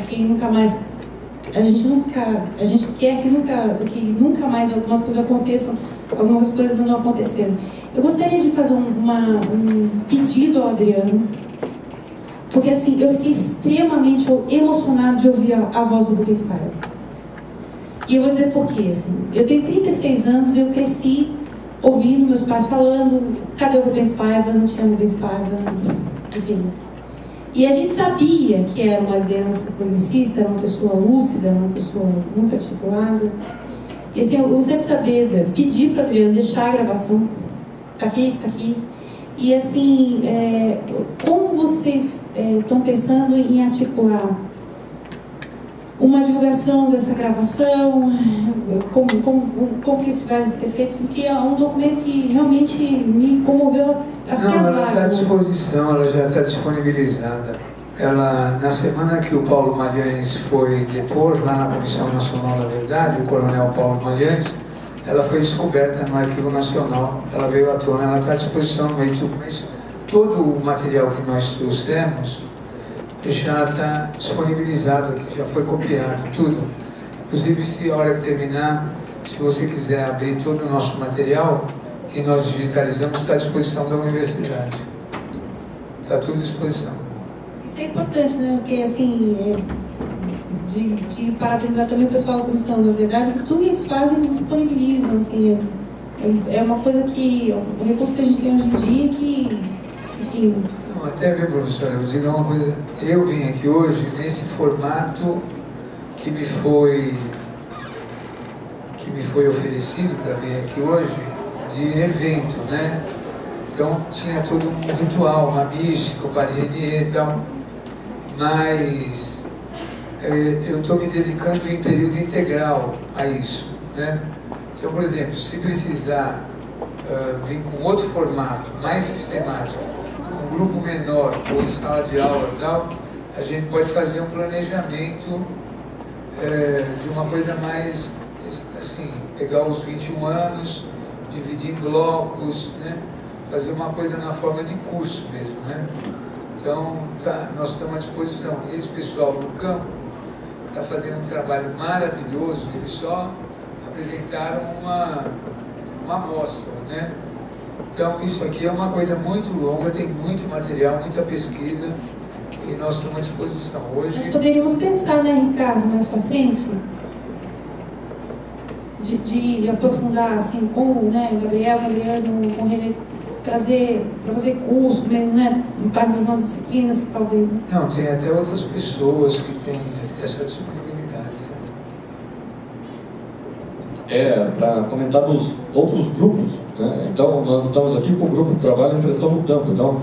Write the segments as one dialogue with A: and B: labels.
A: que nunca mais... A gente quer que nunca mais algumas coisas aconteçam, algumas coisas não aconteceram. Eu gostaria de fazer um pedido ao Adriano, porque assim, eu fiquei extremamente emocionado de ouvir a voz do Rubens Paiva. E eu vou dizer por quê. Assim, eu tenho 36 anos e eu cresci ouvindo meus pais falando: cadê o Rubens Paiva? Não tinha Rubens Paiva, enfim. E a gente sabia que era uma liderança progressista, era uma pessoa lúcida, uma pessoa muito articulada. E assim, eu gostaria de saber, pedir para o Adriano deixar a gravação. Está aqui, está aqui. E assim, como vocês estão pensando em articular uma divulgação dessa gravação, como que isso vai ser feito, porque é um documento que realmente me comoveu as minhas lágrimas.
B: Ela está à disposição, ela já está disponibilizada. Na semana que o Paulo Malhães foi depor lá na Comissão Nacional da Verdade, o coronel Paulo Malhães, ela foi descoberta no Arquivo Nacional, ela veio à tona, ela está à disposição no meio do mês. Todo o material que nós trouxemos já está disponibilizado aqui, já foi copiado, tudo. Inclusive, se a hora que terminar, se você quiser abrir todo o nosso material, que nós digitalizamos, está à disposição da universidade. Está tudo à disposição.
A: Isso é importante, né? Porque, assim, de parabenizar também o pessoal da comissão, na verdade, porque tudo que eles fazem, eles disponibilizam, assim. É uma coisa que, um recurso que a gente tem hoje em dia que, enfim...
B: Até mesmo, professora, eu digo uma coisa, eu vim aqui hoje nesse formato que me foi oferecido para vir aqui hoje, de evento, né? Então tinha todo um ritual, uma mística, o Parinier e tal, mas eu estou me dedicando em período integral a isso, né? Então, por exemplo, se precisar vir com outro formato, mais sistemático, um grupo menor ou em sala de aula e tal, a gente pode fazer um planejamento de uma coisa mais, assim, pegar os 21 anos, dividir em blocos, né? Fazer uma coisa na forma de curso mesmo, né? Então, nós estamos à disposição. Esse pessoal no campo está fazendo um trabalho maravilhoso, eles só apresentaram uma amostra, né? Então, isso aqui é uma coisa muito longa, tem muito material, muita pesquisa, e nós estamos à disposição. Hoje...
A: Nós poderíamos pensar, né, Ricardo, mais para frente, de aprofundar, assim, com, né, o Gabriel, com o René, fazer curso mesmo, né, em parte das nossas disciplinas, talvez. Né?
B: Não, tem até outras pessoas que têm essa disponibilidade.
C: Para comentar nos outros grupos, né? Então, nós estamos aqui com o grupo de trabalho em impressão no campo. Então,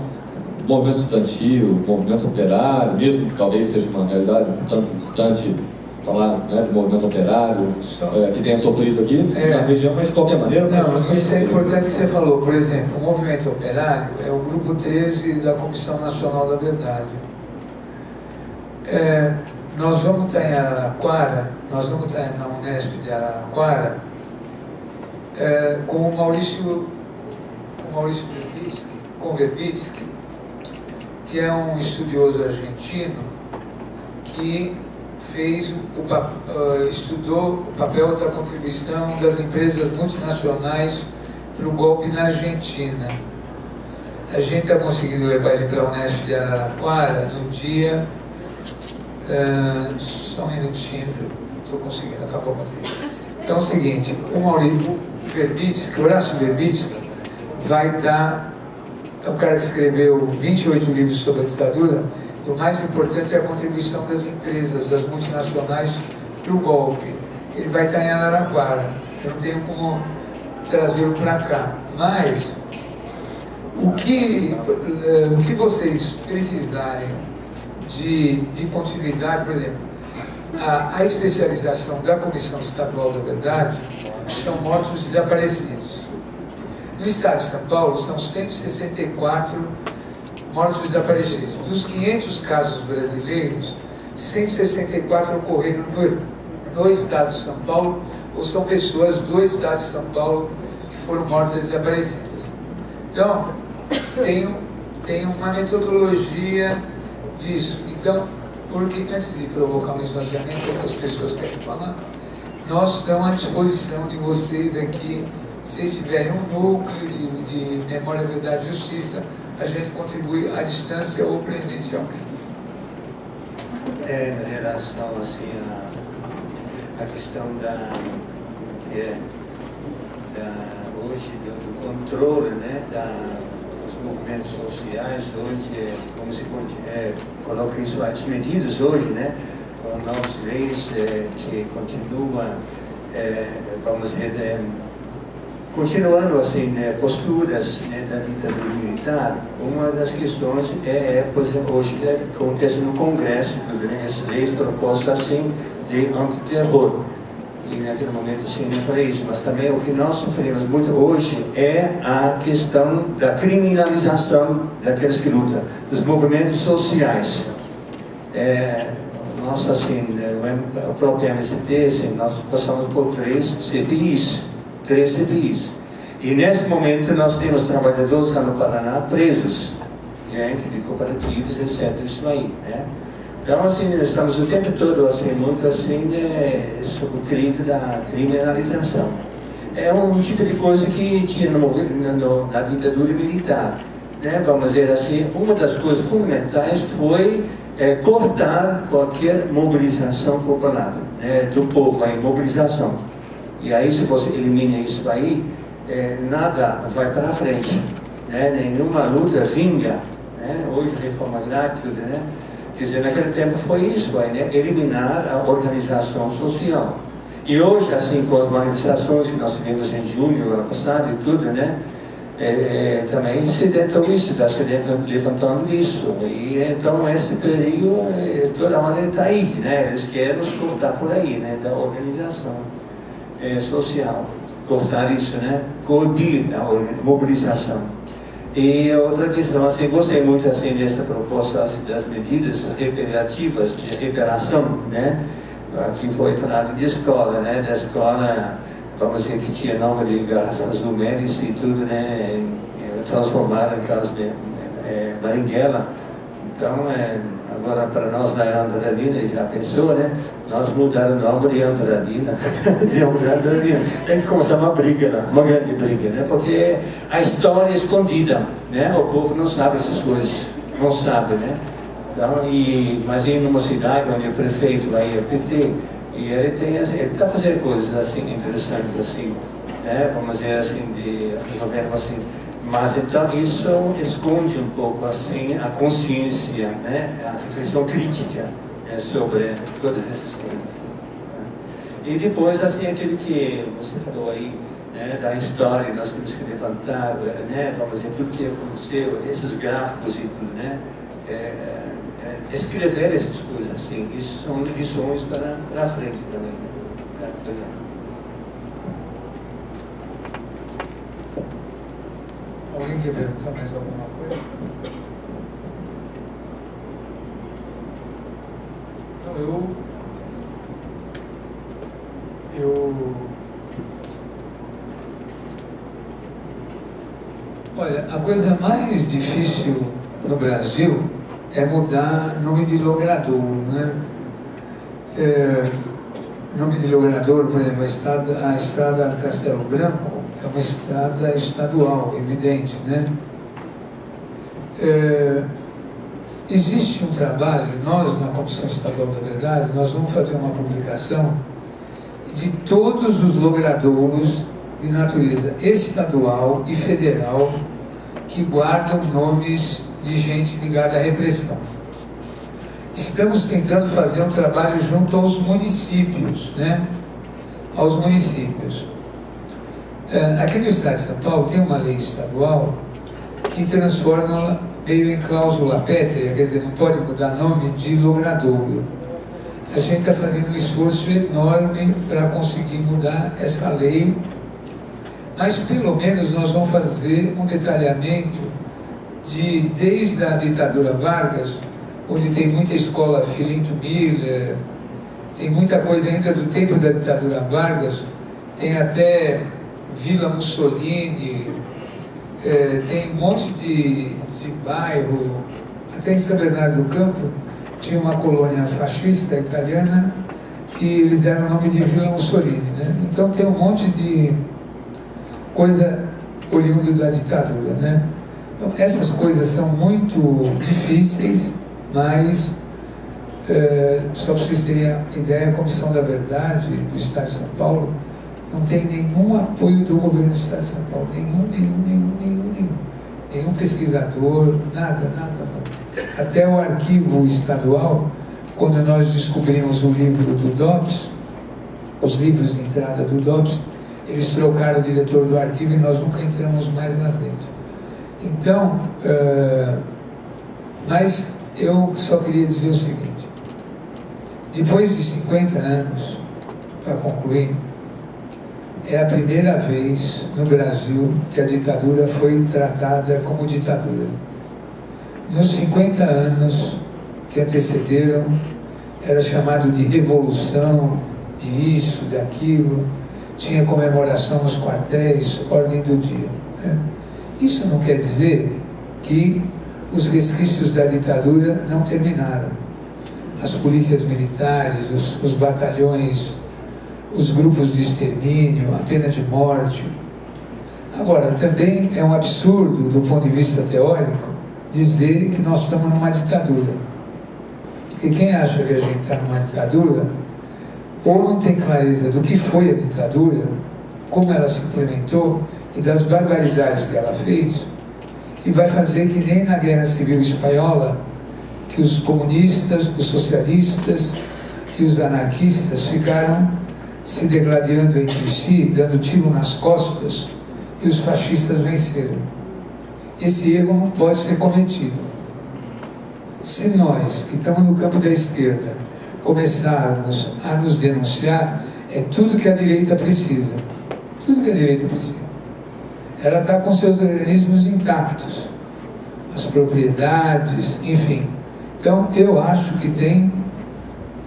C: movimento estudantil, movimento operário, mesmo que talvez seja uma realidade um tanto distante, falar, né, do movimento operário, que tenha sofrido aqui na região, mas de qualquer maneira...
B: Não, isso é importante que você falou. Por exemplo, o movimento operário é o grupo 13 da Comissão Nacional da Verdade. Nós vamos estar em Araraquara, nós vamos estar na Unesp de Araraquara, com o Maurício Verbitsky, que é um estudioso argentino que estudou o papel da contribuição das empresas multinacionais para o golpe na Argentina. A gente está conseguindo levar ele para a Unesp de Araraquara no dia... só um minutinho, estou conseguindo, acabou a bateria. Então é o seguinte, o Horácio Verbitsky vai estar... É um cara que escreveu 28 livros sobre a ditadura, e o mais importante é a contribuição das empresas, das multinacionais para o golpe. Ele vai estar em Araraquara, eu não tenho como trazê-lo para cá, mas o que vocês precisarem de continuidade, por exemplo, a especialização da Comissão Estadual da Verdade são mortos desaparecidos. No estado de São Paulo são 164 mortos desaparecidos. Dos 500 casos brasileiros, 164 ocorreram no estado de São Paulo, ou são pessoas do estado de São Paulo que foram mortas desaparecidas. Então, tem uma metodologia disso. Então, porque antes de provocar um esvaziamento, outras pessoas querem falar, nós estamos à disposição de vocês aqui. Se tiverem um núcleo de memória, verdade e justiça, a gente contribui à distância ou presencialmente.
D: Em relação assim, a questão hoje do controle, né, dos movimentos sociais, hoje, como se coloca isso, as medidas hoje, né, com novas leis que continuam, vamos dizer, continuando assim, posturas, né, da ditadura militar. Uma das questões por exemplo, hoje acontece no Congresso, né, as leis propostas assim, de antiterror. E naquele momento assim, eu falei isso, mas também o que nós sofremos muito hoje é a questão da criminalização daqueles que lutam, dos movimentos sociais. Nós, assim, o próprio MST, assim, nós passamos por 3 CPIs. E nesse momento nós temos trabalhadores lá no Paraná presos, gente de cooperativas, etc. Isso aí, né? Então, assim, estamos o tempo todo, assim, muito assim, sob o crime da criminalização. É um tipo de coisa que tinha na ditadura militar, né? Vamos dizer assim, uma das coisas fundamentais foi cortar qualquer mobilização popular, né, do povo, a mobilização. E aí, se você elimina isso aí, nada vai para frente, né? Nenhuma luta vinga, né? Hoje, reforma agrária, tudo, né? Quer dizer, naquele tempo foi isso aí, né? Eliminar a organização social. E hoje, assim, com as manifestações que nós tivemos em junho, ano passado e tudo, né? Também se tentou isso, está se levantando isso. E então, esse perigo, toda hora está aí, né? Eles querem nos cortar por aí, né? Da organização social, cortar isso, né? Coibir a mobilização. E outra questão, assim, gostei muito assim dessa proposta assim, das medidas reparativas de reparação, né? Aqui foi falado de escola, né? Da escola, vamos dizer que tinha nome de Garças do Médici e tudo, né? Transformaram em Carlos Marighella. Então, agora para nós na Andradina, já pensou, né? Nós mudaram o nome de Andradina. Tem que começar uma briga lá, uma grande briga, né? Porque a história é escondida, né? O povo não sabe essas coisas, não sabe, né? Então, mas em uma cidade onde o prefeito vai ao PT, e ele está fazendo coisas assim, interessantes, assim, né? Vamos dizer assim, resolvendo assim. Mas então isso esconde um pouco assim a consciência, né? A reflexão crítica, né? Sobre todas essas coisas. Assim, tá? E depois assim aquilo que você falou aí, né? Da história, nós temos que levantar, né? Vamos dizer tudo que aconteceu, esses gráficos e tudo, né? Escrever essas coisas assim, isso são lições para a frente também, né? Tá?
B: Alguém quer perguntar mais alguma coisa? Não, Olha, a coisa mais difícil no Brasil é mudar nome de logradouro, né? Nome de logradouro, por exemplo, a estrada Castelo Branco é uma estrada estadual, evidente, né? Existe um trabalho, nós na Comissão Estadual da Verdade, nós vamos fazer uma publicação de todos os logradouros de natureza estadual e federal que guardam nomes de gente ligada à repressão. Estamos tentando fazer um trabalho junto aos municípios, né? Aos municípios. Aqui no estado de São Paulo tem uma lei estadual que transforma meio em cláusula pétrea, quer dizer, não pode mudar nome de logradouro. A gente está fazendo um esforço enorme para conseguir mudar essa lei, mas pelo menos nós vamos fazer um detalhamento desde a ditadura Vargas, onde tem muita escola Filinto Miller, tem muita coisa ainda do tempo da ditadura Vargas, tem até Vila Mussolini, tem um monte de bairro, até em São Bernardo do Campo, tinha uma colônia fascista italiana que eles deram o nome de Vila Mussolini, né? Então tem um monte de coisa oriundo da ditadura, né? Então, essas coisas são muito difíceis, mas só para vocês terem a ideia, a Comissão da Verdade do Estado de São Paulo não tem nenhum apoio do governo do Estado de São Paulo, nenhum pesquisador, nada. Até o arquivo estadual, quando nós descobrimos o livro do DOPS, os livros de entrada do DOPS, eles trocaram o diretor do arquivo e nós nunca entramos mais lá dentro. Então, mas eu só queria dizer o seguinte: depois de 50 anos, para concluir, é a primeira vez no Brasil que a ditadura foi tratada como ditadura. Nos 50 anos que antecederam, era chamado de revolução, de isso, daquilo, tinha comemoração nos quartéis, ordem do dia. Isso não quer dizer que os resquícios da ditadura não terminaram. As polícias militares, os batalhões, os grupos de extermínio, a pena de morte. Agora, também é um absurdo, do ponto de vista teórico, dizer que nós estamos numa ditadura. Porque quem acha que a gente está numa ditadura, ou não tem clareza do que foi a ditadura, como ela se implementou e das barbaridades que ela fez, e vai fazer que nem na Guerra Civil Espanhola, que os comunistas, os socialistas e os anarquistas ficaram se degladiando entre si, dando tiro nas costas, e os fascistas venceram. Esse erro não pode ser cometido. Se nós, que estamos no campo da esquerda, começarmos a nos denunciar, é tudo que a direita precisa. Tudo que a direita precisa. Ela está com seus organismos intactos, as propriedades, enfim. Então, eu acho que tem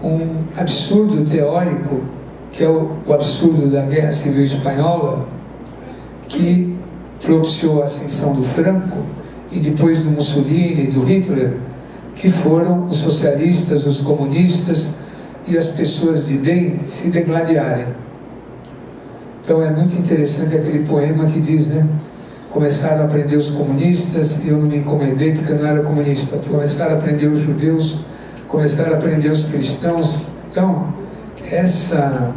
B: um absurdo teórico, que é o absurdo da Guerra Civil Espanhola, que propiciou a ascensão do Franco e depois do Mussolini e do Hitler, que foram os socialistas, os comunistas e as pessoas de bem se degladiarem. Então é muito interessante aquele poema que diz, né? Começaram a aprender os comunistas, eu não me incomodei porque eu não era comunista. Começaram a aprender os judeus, começaram a aprender os cristãos. Então, essa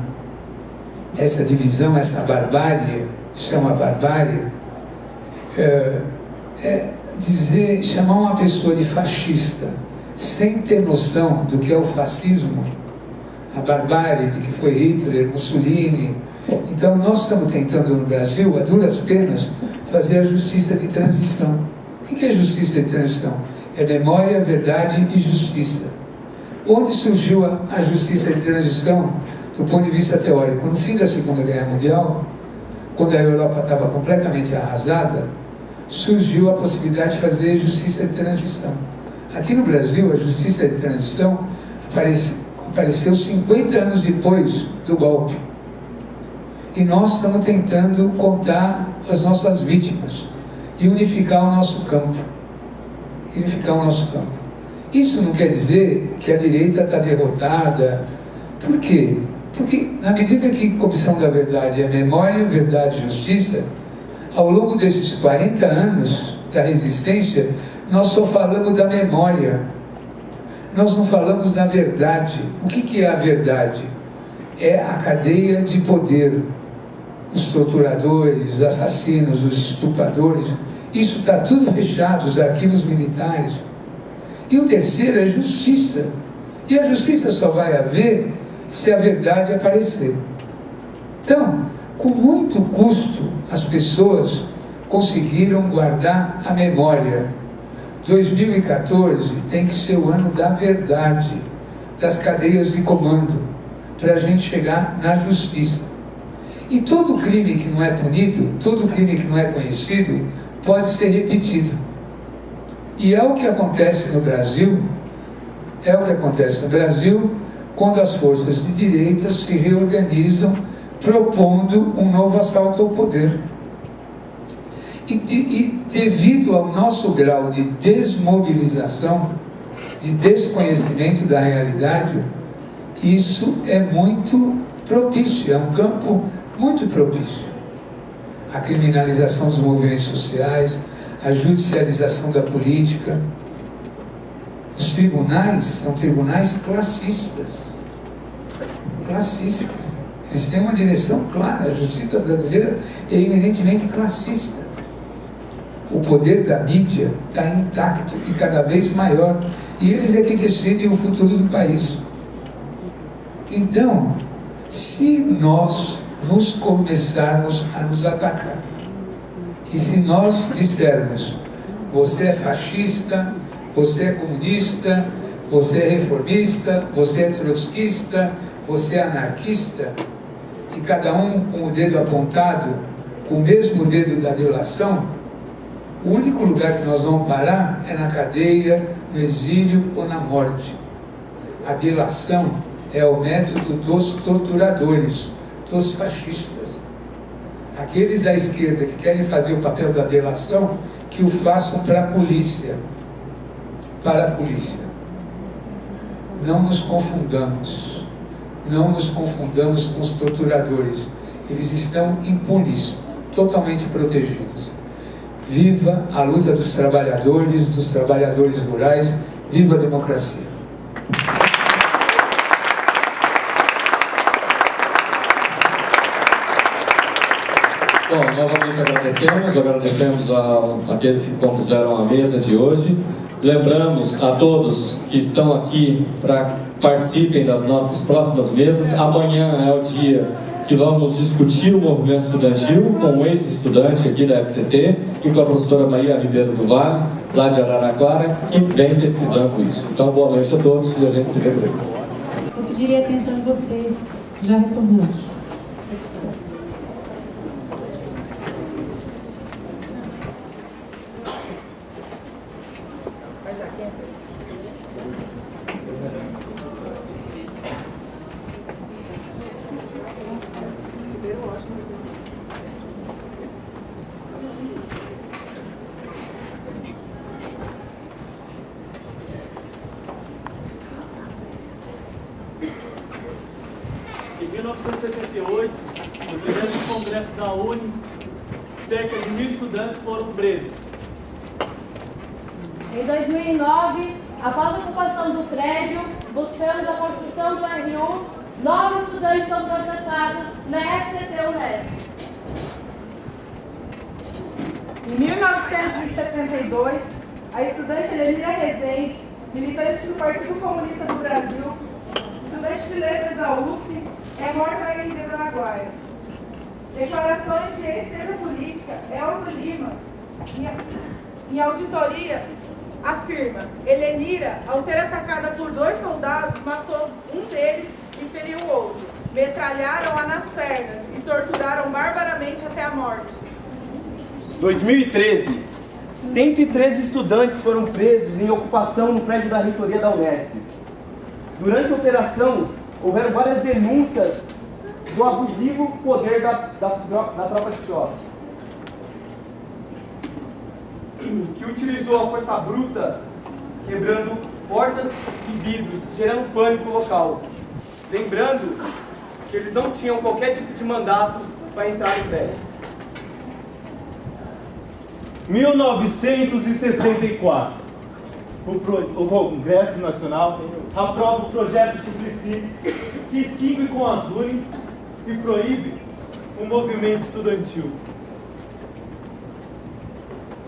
B: divisão, essa barbárie, chama barbárie, chamar uma pessoa de fascista sem ter noção do que é o fascismo, a barbárie de que foi Hitler, Mussolini. Então nós estamos tentando no Brasil, a duras penas, fazer a justiça de transição. O que é justiça de transição? É memória, verdade e justiça. Onde surgiu a justiça de transição do ponto de vista teórico? No fim da Segunda Guerra Mundial, quando a Europa estava completamente arrasada, surgiu a possibilidade de fazer justiça de transição. Aqui no Brasil, a justiça de transição apareceu 50 anos depois do golpe. E nós estamos tentando contar as nossas vítimas e unificar o nosso campo. Isso não quer dizer que a direita está derrotada. Por quê? Porque na medida que a Comissão da Verdade é memória, verdade e justiça, ao longo desses 40 anos da resistência, nós só falamos da memória. Nós não falamos da verdade. O que é a verdade? É a cadeia de poder. Os torturadores, os assassinos, os estupradores. Isso está tudo fechado, os arquivos militares. E o terceiro é justiça. E a justiça só vai haver se a verdade aparecer. Então, com muito custo, as pessoas conseguiram guardar a memória. 2014 tem que ser o ano da verdade, das cadeias de comando, para a gente chegar na justiça. E todo crime que não é punido, todo crime que não é conhecido, pode ser repetido. E é o que acontece no Brasil, quando as forças de direita se reorganizam, propondo um novo assalto ao poder. E devido ao nosso grau de desmobilização, de desconhecimento da realidade, isso é muito propício, é um campo muito propício. A criminalização dos movimentos sociais, a judicialização da política. Os tribunais são tribunais classistas. Classistas. Eles têm uma direção clara. A justiça brasileira é eminentemente classista. O poder da mídia está intacto e cada vez maior. E eles é que decidem o futuro do país. Então, se nós nos começarmos a nos atacar, e se nós dissermos, você é fascista, você é comunista, você é reformista, você é trotskista, você é anarquista, e cada um com o dedo apontado, com o mesmo dedo da delação, o único lugar que nós vamos parar é na cadeia, no exílio ou na morte. A delação é o método dos torturadores, dos fascistas. Aqueles da esquerda que querem fazer o papel da delação, que o façam para a polícia. Para a polícia. Não nos confundamos. Não nos confundamos com os torturadores. Eles estão impunes, totalmente protegidos. Viva a luta dos trabalhadores rurais. Viva a democracia.
C: Bom, novamente agradecemos àqueles que compuseram a mesa de hoje. Lembramos a todos que estão aqui para participem das nossas próximas mesas. Amanhã é o dia que vamos discutir o movimento estudantil com um ex-estudante aqui da FCT e com a professora Maria Ribeiro do Vale, lá de Araraquara, que vem pesquisando isso. Então, boa noite a todos e a gente se vê por aí.
A: Eu pediria a atenção de vocês, já retornamos.
E: Em 1968, no primeiro congresso da UNE, cerca de 1.000 estudantes foram presos.
F: Em 2009, após a ocupação do prédio, buscando a construção do R1, 9 estudantes são processados na FCT-UNESP.
G: Em 1972, a estudante Lenira Rezende, militante do Partido Comunista do Brasil, estudante de letras da USP, é morta na Guerrilha do Araguaia. Declarações de ex-presa política Elza Lima, em auditoria, afirma: Helenira, ao ser atacada por 2 soldados, matou um deles e feriu o outro. Metralharam-a nas pernas e torturaram barbaramente até a morte.
E: 2013, 113 estudantes foram presos em ocupação no prédio da reitoria da Unesp. Durante a operação, houveram várias denúncias do abusivo poder da tropa de choque, que utilizou a força bruta, quebrando portas e vidros, gerando pânico local. Lembrando que eles não tinham qualquer tipo de mandato para entrar no prédio.
H: 1964, o Congresso Nacional aprova o projeto Suplicy, que extingue com as UNES e proíbe o movimento estudantil.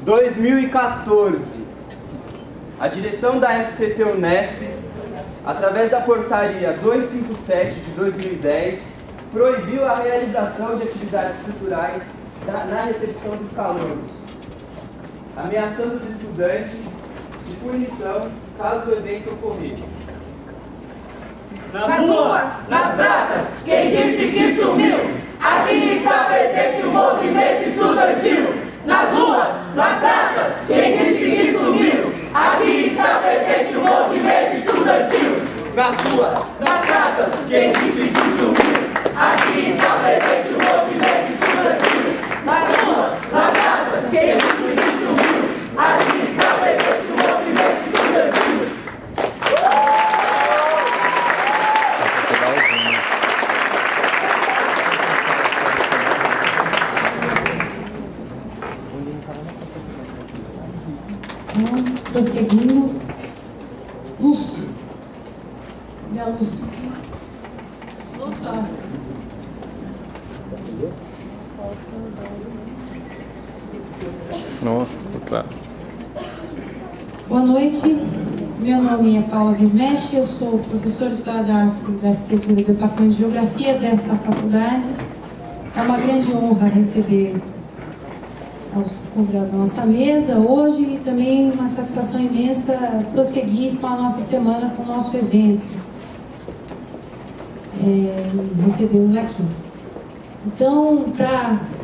E: 2014, a direção da FCT-UNESP, através da portaria 257 de 2010, proibiu a realização de atividades culturais na recepção dos calouros, ameaçando os estudantes de punição caso o evento ocorresse.
G: Nas ruas, nas praças, quem disse que sumiu? Aqui está presente o movimento estudantil. Nas ruas, nas praças, quem disse que sumiu? Aqui está presente o movimento estudantil.
E: Nas ruas,
G: Nas praças, quem disse que sumiu? Aqui está presente o movimento estudantil. Nas ruas, nas praças, quem disse que sumiu? Aqui está presente o movimento estudantil.
A: todos. Nossa.
I: Nossa, claro.
A: Boa noite, meu nome é Paula Vermesch, eu sou professora de História da Arte e da Arquitetura do Departamento de Geografia desta faculdade. É uma grande honra receber os convidados da nossa mesa hoje e também uma satisfação imensa prosseguir com a nossa semana, com o nosso evento. Recebê-los aqui. Então,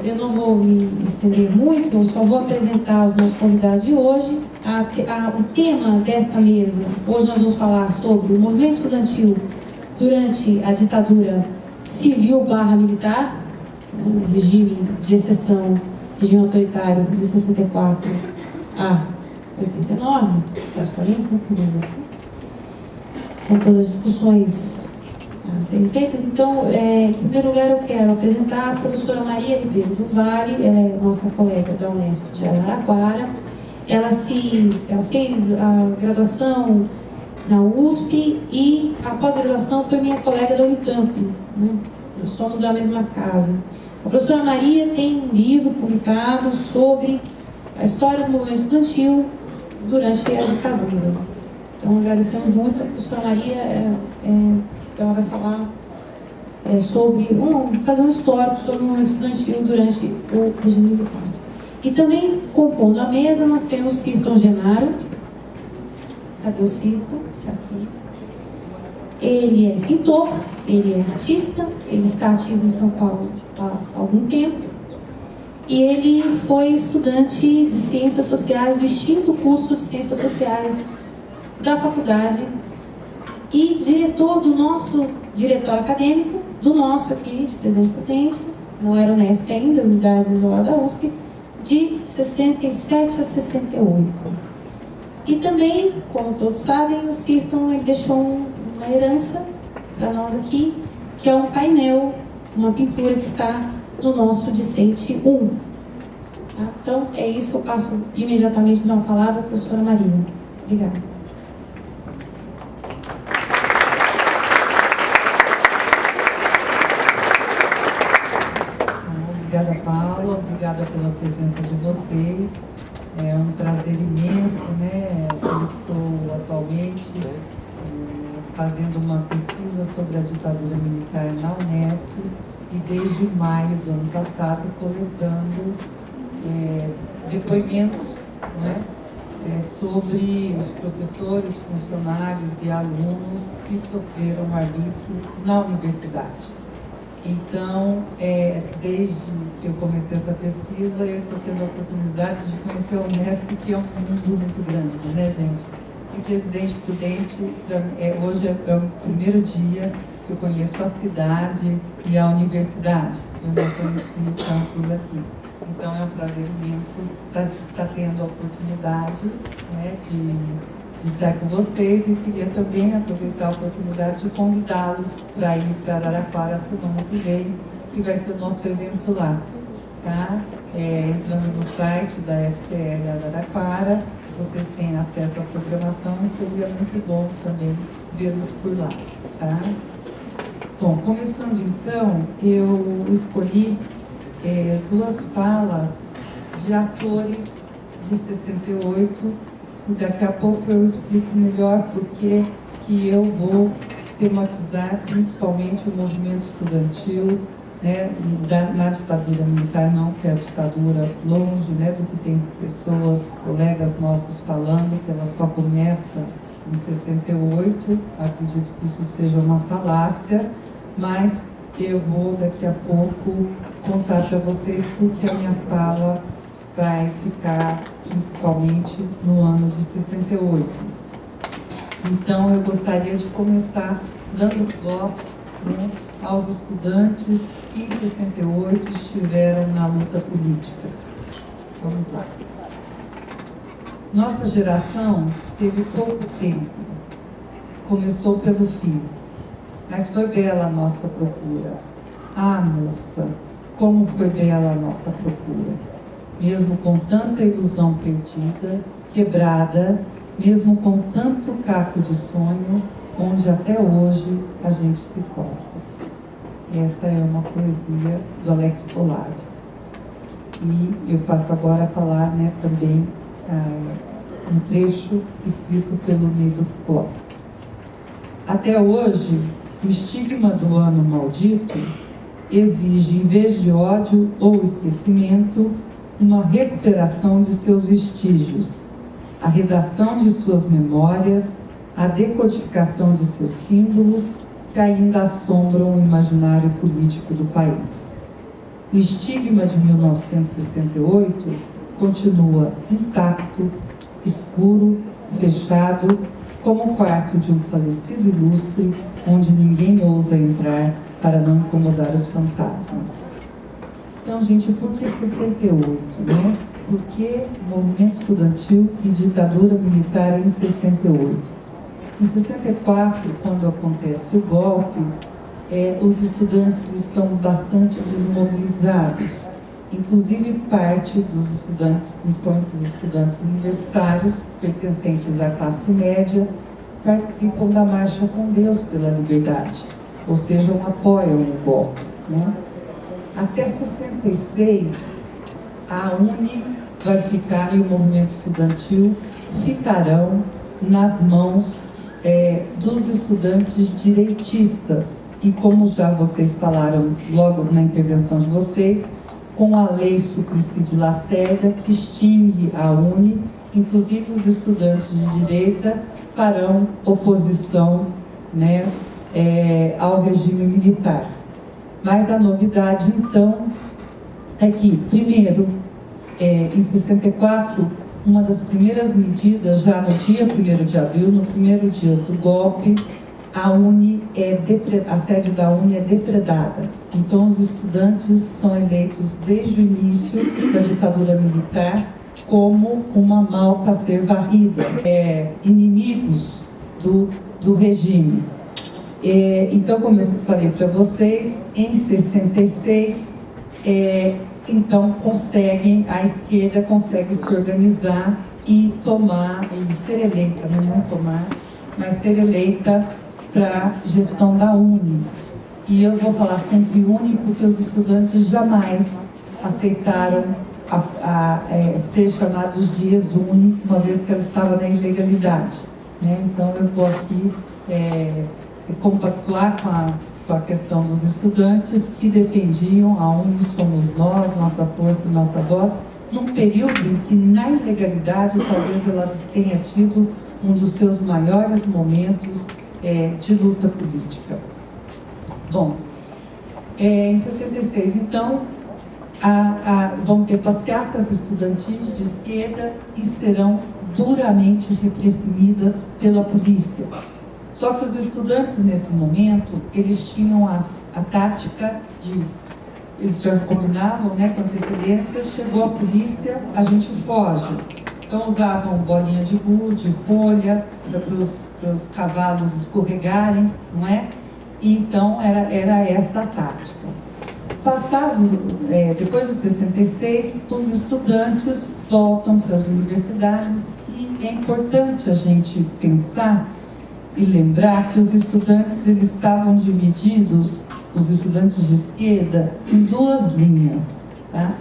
A: eu não vou me estender muito, eu só vou apresentar os nossos convidados de hoje. O tema desta mesa, hoje nós vamos falar sobre o movimento estudantil durante a ditadura civil/militar, o regime de exceção, regime autoritário de 64 a 89, praticamente, assim, com todas as discussões a serem feitas. Então, em primeiro lugar, eu quero apresentar a professora Maria Ribeiro do Vale, ela é nossa colega da Unesp de Araraquara. Ela fez a graduação na USP e a pós-graduação foi minha colega da Unicamp, né? Nós somos da mesma casa. A professora Maria tem um livro publicado sobre a história do movimento estudantil durante a ditadura. Então, agradecemos muito a professora Maria. Ela vai falar fazer um histórico sobre o movimento estudantil durante o regime militar. E também, compondo a mesa, nós temos o Círton Genaro. Cadê o Círton? Aqui. Ele é pintor, ele é artista, ele está ativo em São Paulo há algum tempo. E ele foi estudante de Ciências Sociais do extinto curso de Ciências Sociais da faculdade e diretor acadêmico do nosso aqui, de Presidente Prudente, não era Unesp ainda, unidade isolada da USP, de 67 a 68. E também, como todos sabem, o Círton ele deixou uma herança para nós aqui, que é um painel, uma pintura que está no nosso discente 1. Tá? Então, é isso, eu passo imediatamente uma palavra para a professora Maria. Obrigada.
J: Obrigada, Paula, obrigada pela presença de vocês. É um prazer imenso, né? Eu estou atualmente fazendo uma pesquisa sobre a ditadura militar na Unesp e desde maio do ano passado coletando depoimentos, né? Sobre os professores, funcionários e alunos que sofreram arbítrio na universidade. Então, desde que eu comecei essa pesquisa, eu estou tendo a oportunidade de conhecer a Unesp, que é um mundo muito grande, né, gente? E Presidente Prudente, hoje é o primeiro dia que eu conheço a cidade e a universidade. Eu não conheci o campus aqui. Então, é um prazer imenso estar tendo a oportunidade, né, de estar com vocês e queria também aproveitar a oportunidade de convidá-los para ir para Araraquara semana que vem, que vai ser o nosso evento lá, tá? Entrando no site da FCL Araraquara, vocês têm acesso à programação e seria muito bom também vê-los por lá, tá? Bom, começando então, eu escolhi duas falas de atores de 68. Daqui a pouco eu explico melhor porque que eu vou tematizar principalmente o movimento estudantil, né, na ditadura militar, não que é a ditadura longe, né, do que tem pessoas, colegas nossos falando, que ela só começa em 68, acredito que isso seja uma falácia, mas eu vou daqui a pouco contar para vocês porque a minha fala vai ficar principalmente no ano de 68. Então, eu gostaria de começar dando voz, né, aos estudantes que em 68 estiveram na luta política. Vamos lá. Nossa geração teve pouco tempo. Começou pelo fim, mas foi bela a nossa procura. Ah, moça, como foi bela a nossa procura. Mesmo com tanta ilusão perdida, quebrada, mesmo com tanto caco de sonho, onde até hoje a gente se toca. Essa é uma poesia do Alex Polari. E eu passo agora a falar, né, também um trecho escrito pelo Nido Kloss. Até hoje, o estigma do ano maldito exige, em vez de ódio ou esquecimento, uma recuperação de seus vestígios, a redação de suas memórias, a decodificação de seus símbolos que ainda assombram o imaginário político do país. O estigma de 1968 continua intacto, escuro, fechado, como o quarto de um falecido ilustre, onde ninguém ousa entrar para não incomodar os fantasmas. Então, gente, por que 68, né? Por que movimento estudantil e ditadura militar em 68? Em 64, quando acontece o golpe, os estudantes estão bastante desmobilizados. Inclusive, parte dos estudantes, principalmente os estudantes universitários, pertencentes à classe média, participam da Marcha com Deus pela Liberdade, ou seja, apoiam o golpe, né? Até 66, a UNE vai ficar e o movimento estudantil ficarão nas mãos dos estudantes direitistas. E como já vocês falaram logo na intervenção de vocês, com a lei Suplicy de Lacerda, que extingue a UNE, inclusive os estudantes de direita farão oposição, né, ao regime militar. Mas a novidade, então, é que, primeiro, em 64, uma das primeiras medidas, já no dia 1º de abril, no primeiro dia do golpe, a sede da UNE é depredada. Então, os estudantes são eleitos desde o início da ditadura militar como uma malta a ser varrida, inimigos do regime. Então, como eu falei para vocês, em 66, então a esquerda consegue se organizar e ser eleita, não tomar, mas ser eleita para a gestão da UNE. E eu vou falar sempre UNE porque os estudantes jamais aceitaram ser chamados de ex-UNE, uma vez que ela estava na ilegalidade, né? Então eu vou aqui compactuar com a questão dos estudantes que defendiam a UNE somos nós, nossa força e nossa voz, num período em que na ilegalidade talvez ela tenha tido um dos seus maiores momentos de luta política. Bom, em 66, então, vão ter passeatas estudantis de esquerda e serão duramente reprimidas pela polícia. Só que os estudantes, nesse momento, eles tinham a tática eles já combinavam, né, com antecedência, chegou a polícia, a gente foge. Então usavam bolinha de gude, folha, para os cavalos escorregarem, não é? E então era essa a tática. Depois de 66, os estudantes voltam para as universidades e é importante a gente pensar e lembrar que os estudantes eles estavam divididos, os estudantes de esquerda, em duas linhas, tá?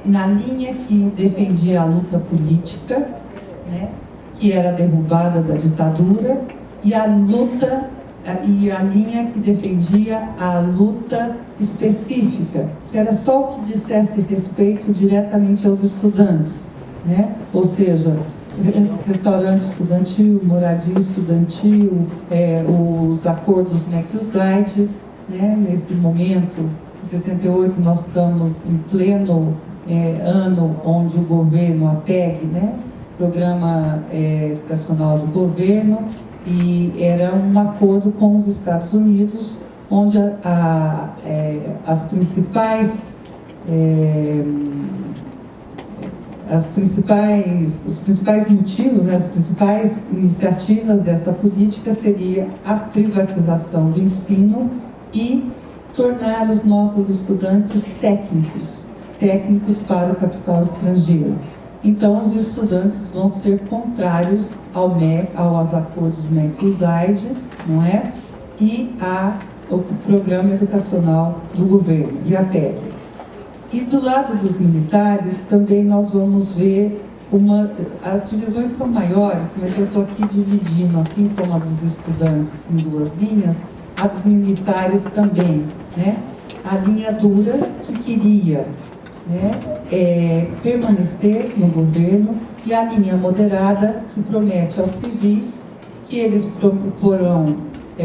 J: Na linha que defendia a luta política, né, que era a derrubada da ditadura, e a linha que defendia a luta específica, que era só o que dissesse respeito diretamente aos estudantes, né? Ou seja, restaurante estudantil, moradia estudantil, os acordos MEC-USAID, né? Nesse momento, em 68, nós estamos em pleno ano onde o governo, a PEG, né? Programa Educacional do Governo, e era um acordo com os Estados Unidos, onde os principais motivos, né, as principais iniciativas dessa política seria a privatização do ensino e tornar os nossos estudantes técnicos para o capital estrangeiro. então os estudantes vão ser contrários ao MEC, aos acordos MEC-USAID, não é? E ao Programa Educacional do Governo, e a PEC. E do lado dos militares, também nós vamos ver as divisões são maiores, mas eu estou aqui dividindo, assim como a dos estudantes, em duas linhas, a dos militares também, né? A linha dura, que queria, né, permanecer no governo, e a linha moderada, que promete aos civis que eles porão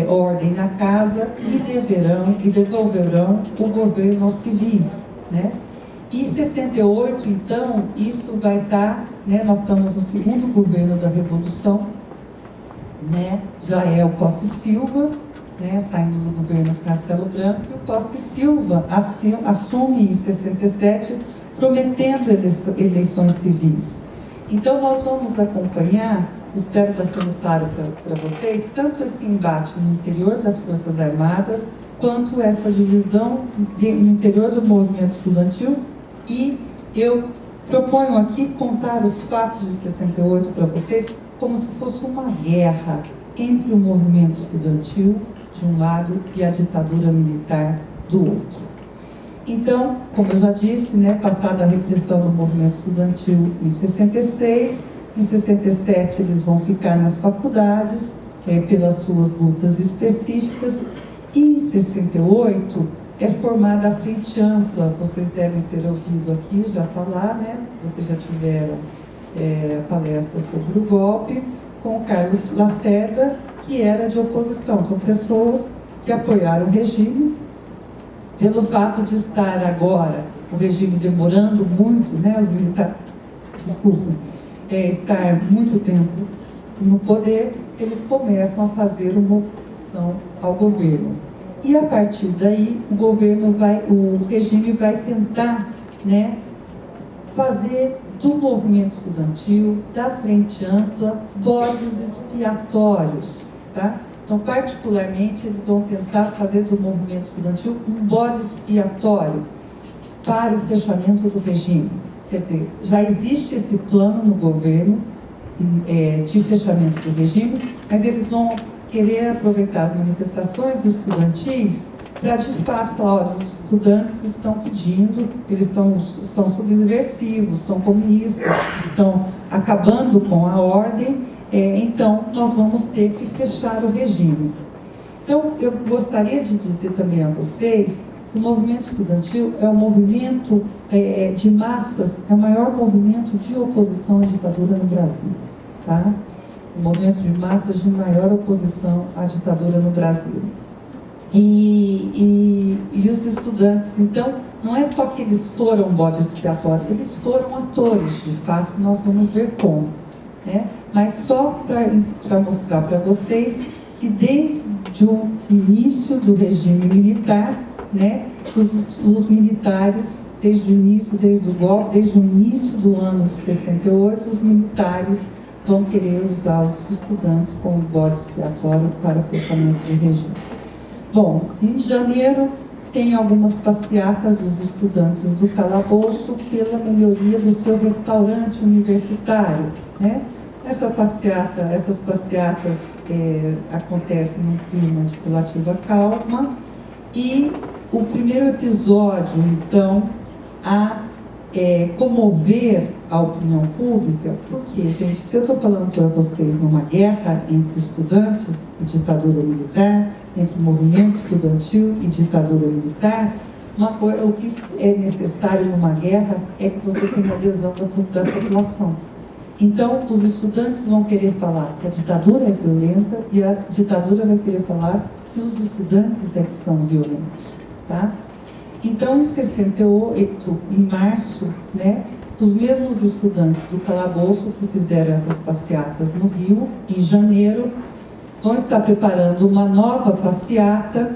J: ordem na casa e devolverão o governo aos civis, né? E em 68, então, isso vai estar, né, nós estamos no segundo governo da Revolução, né, já é o Costa e Silva, né, saímos do governo Castelo Branco, e o Costa e Silva assume em 67, prometendo eleições civis. Então, nós vamos acompanhar, espero estar sendo claro para vocês, tanto esse embate no interior das Forças Armadas, quanto essa divisão no interior do movimento estudantil. E eu proponho aqui contar os fatos de 68 para vocês como se fosse uma guerra entre o movimento estudantil de um lado e a ditadura militar do outro. Então, como eu já disse, né, passada a repressão do movimento estudantil em 66, em 67 eles vão ficar nas faculdades pelas suas lutas específicas, e em 68 é formada a Frente Ampla. Vocês devem ter ouvido aqui já falar, né? Vocês já tiveram palestra sobre o golpe, com o Carlos Lacerda, que era de oposição. Então, pessoas que apoiaram o regime, pelo fato de estar agora, o regime demorando muito, né? Os militares, estar muito tempo no poder, eles começam a fazer uma oposição ao governo. E a partir daí, o regime vai tentar, né, fazer do movimento estudantil, da Frente Ampla, bodes expiatórios, tá? Então, particularmente, eles vão tentar fazer do movimento estudantil um bode expiatório para o fechamento do regime. Quer dizer, já existe esse plano no governo de fechamento do regime, mas eles vão querer aproveitar as manifestações estudantis para, de fato, falar: olha, os estudantes estão pedindo, eles estão subversivos, estão comunistas, estão acabando com a ordem, então nós vamos ter que fechar o regime. Então, eu gostaria de dizer também a vocês que o movimento estudantil é um movimento de massas, é o maior movimento de oposição à ditadura no Brasil, tá? Um movimento de massas de maior oposição à ditadura no Brasil. E os estudantes, então, não é só que eles foram bode expiatório, eles foram atores, de fato, nós vamos ver como, né? Mas só para mostrar para vocês que desde o início do regime militar, né, os militares, desde o início do ano de 68, os militares vão querer usar os estudantes como bode expiatório para o fechamento do regime. Bom, em janeiro tem algumas passeatas dos estudantes do calabouço pela melhoria do seu restaurante universitário, né? Essas passeatas acontecem num clima de relativa calma, e o primeiro episódio, então, a comover a opinião pública, porque, gente, se eu estou falando para vocês numa guerra entre estudantes e ditadura militar, entre movimento estudantil e ditadura militar, o que é necessário numa guerra é que você tenha adesão da população. Então, os estudantes vão querer falar que a ditadura é violenta, e a ditadura vai querer falar que os estudantes é que são violentos, tá? Então, em 68, em março, né, os mesmos estudantes do calabouço que fizeram essas passeatas no Rio, em janeiro, vão estar preparando uma nova passeata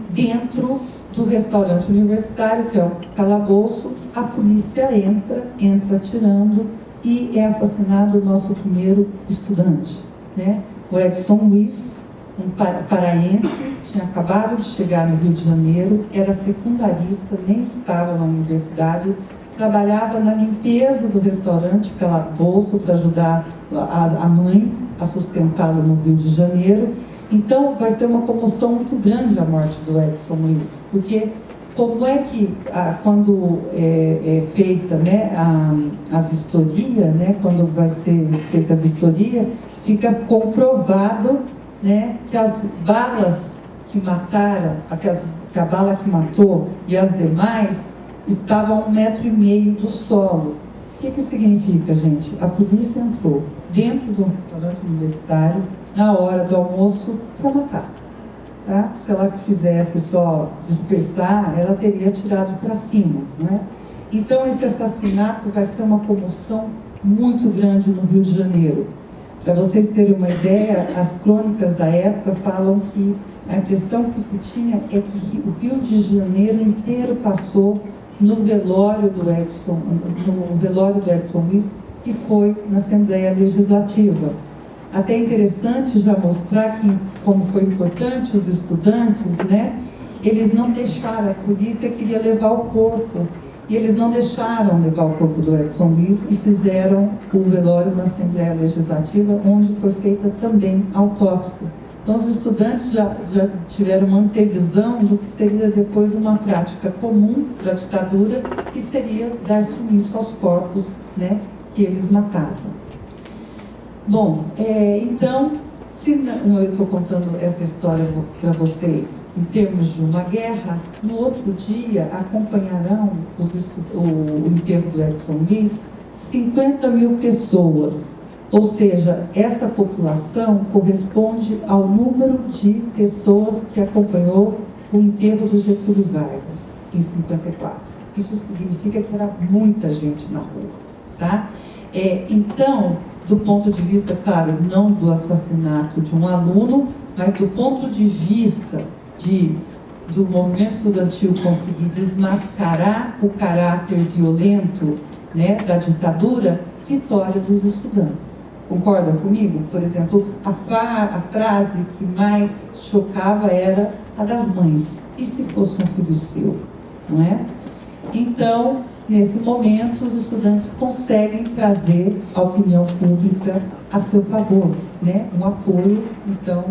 J: dentro do restaurante universitário, que é o calabouço. A polícia entra atirando, e é assassinado o nosso primeiro estudante, né? O Edson Luiz, um paraense, tinha acabado de chegar no Rio de Janeiro, era secundarista, nem estava na universidade, trabalhava na limpeza do restaurante Calabouço para ajudar a mãe a sustentá-la no Rio de Janeiro. Então, vai ser uma comoção muito grande a morte do Edson Luiz, porque como é que, quando é feita, né, a vistoria, né, quando vai ser feita a vistoria, fica comprovado, né, que as balas que mataram, que a bala que matou e as demais estavam a 1,5 metro do solo. O que significa, gente? A polícia entrou dentro do restaurante universitário na hora do almoço para matar. Tá? Se ela quisesse só dispersar, ela teria tirado para cima. Não é? Então, esse assassinato vai ser uma comoção muito grande no Rio de Janeiro. Para vocês terem uma ideia, as crônicas da época falam que a impressão que se tinha é que o Rio de Janeiro inteiro passou no velório do Edson Luiz, que foi na Assembleia Legislativa. Até interessante já mostrar que, como foi importante, os estudantes, né, eles não deixaram, a polícia queria levar o corpo, e eles não deixaram levar o corpo do Edson Luiz e fizeram o velório na Assembleia Legislativa, onde foi feita também a autópsia. Então, os estudantes já tiveram uma antevisão do que seria depois uma prática comum da ditadura, que seria dar sumiço aos corpos, né, que eles matavam. Bom, então, se eu estou contando essa história para vocês em termos de uma guerra, no outro dia acompanharão o enterro do Edson Luiz 50 mil pessoas. Ou seja, essa população corresponde ao número de pessoas que acompanhou o enterro do Getúlio Vargas, em 54. Isso significa que era muita gente na rua, tá? Então, do ponto de vista, claro, não do assassinato de um aluno, mas do ponto de vista do movimento estudantil conseguir desmascarar o caráter violento, né, da ditadura, vitória dos estudantes. Concordam comigo? Por exemplo, a frase que mais chocava era a das mães. E se fosse um filho seu? Não é? Então, nesse momento, os estudantes conseguem trazer a opinião pública a seu favor, né? Um apoio, então,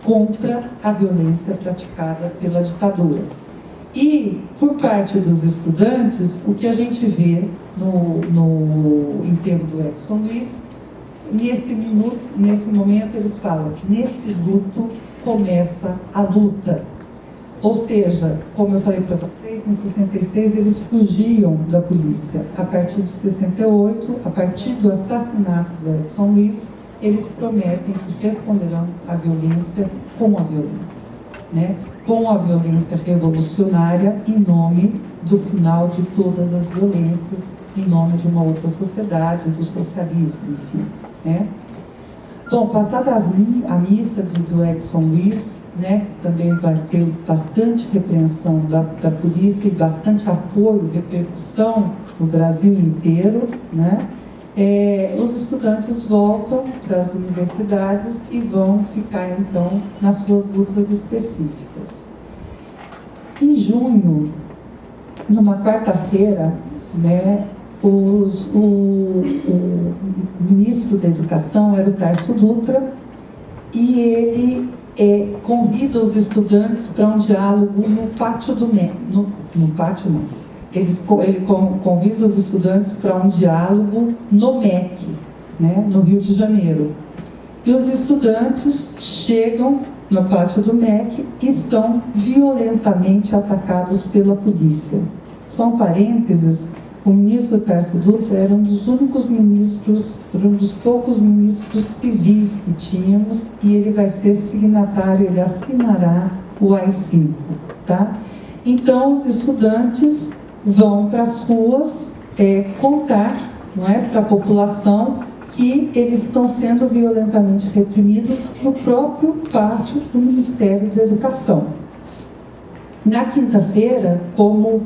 J: contra a violência praticada pela ditadura. E, por parte dos estudantes, o que a gente vê no enterro do Edson Luiz, nesse momento eles falam, nesse luto começa a luta. Ou seja, como eu falei para vocês, em 66 eles fugiam da polícia. A partir de 68, a partir do assassinato do Edson Luiz, eles prometem que responderão à violência com a violência, né? Com a violência revolucionária em nome do final de todas as violências, em nome de uma outra sociedade, do socialismo, enfim, né? Bom, passada a missa do Edson Luiz, né, também vai ter bastante repreensão da polícia e bastante apoio, repercussão no Brasil inteiro, né? Os estudantes voltam para as universidades e vão ficar, então, nas suas lutas específicas. Em junho, numa quarta-feira, né, o ministro da Educação era o Tarso Dutra, e ele convida os estudantes para um diálogo no pátio do MEC. No pátio não. Ele convida os estudantes para um diálogo no MEC, né, no Rio de Janeiro. E os estudantes chegam no pátio do MEC e são violentamente atacados pela polícia. Só um parênteses, o ministro Tarso Dutra era um dos únicos ministros, um dos poucos ministros civis que tínhamos, e ele vai ser signatário, ele assinará o AI-5, tá? Então, os estudantes vão para as ruas contar, não é, para a população que eles estão sendo violentamente reprimidos no próprio pátio do Ministério da Educação. Na quinta-feira, como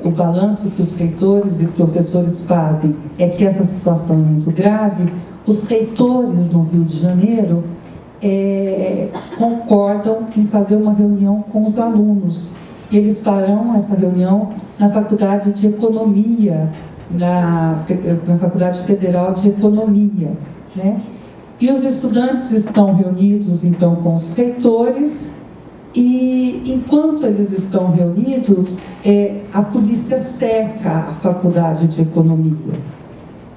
J: o balanço que os reitores e professores fazem é que essa situação é muito grave, os reitores no Rio de Janeiro concordam em fazer uma reunião com os alunos. e eles farão essa reunião na Faculdade de Economia, na Faculdade Federal de Economia, né? E os estudantes estão reunidos, então, com os reitores, e enquanto eles estão reunidos, a polícia cerca a Faculdade de Economia.